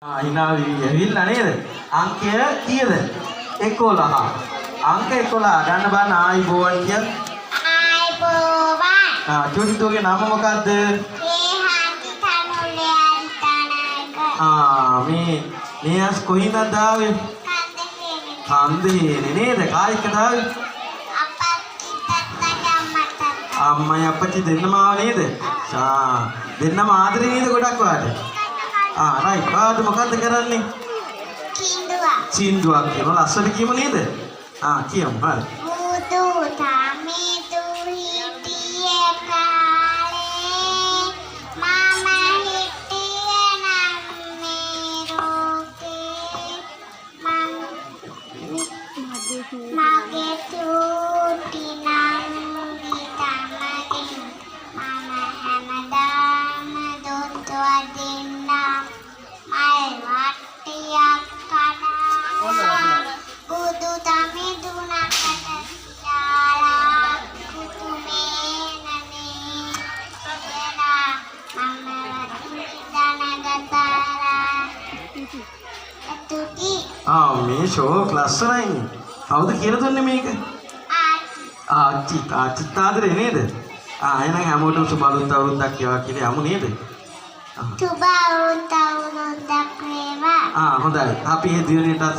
hina ඇවිල්ලා නේද? අංකය කීයද? 11. අංක 11 ගන්න බලන්න ආයිබෝවන් කියත්. ආයිබෝවන්. චුටිතුගේ නම මොකද්ද? මේ අස් කොහින්ද ආවේ? කන්දේ නේද? කායිකද ආවේ? අම්මයි අප්පච්චි දෙන්නම ආව නේද? දෙන්නම ආදරේ නේද ගොඩක් වාට? රයිට්. වාට මොකද්ද කරන්නේ? සින්දුවක් කියනවා ලස්සන කියමු නේද? කියමු. හරි. බුදු තමෙදු හිටියේ කාලේ මම හිටියේ නම් මේ රෝකේ මගේ චූටි නම් විතමකින් මම හැමදාම දොන්තු අදින්නම් මල් වට්ටියක් කඩා බුදු තමෙදු නකට යාලා කුතුමේ නනේ එලා මම දනගතාරා එතුටි මේ ෂෝක් ලස්සනයි. කවුද කියලා දුන්නේ මේක? ආච්චි ආදරේ නේද? එහෙනම් හැමෝටම සුබ අලුත් අවුරුද්දක් වේවා කියලා යමු නේද? සුබ අලුත් අවුරුද්දක් වේවා. හොඳයි. අපි මේ දිනේටත්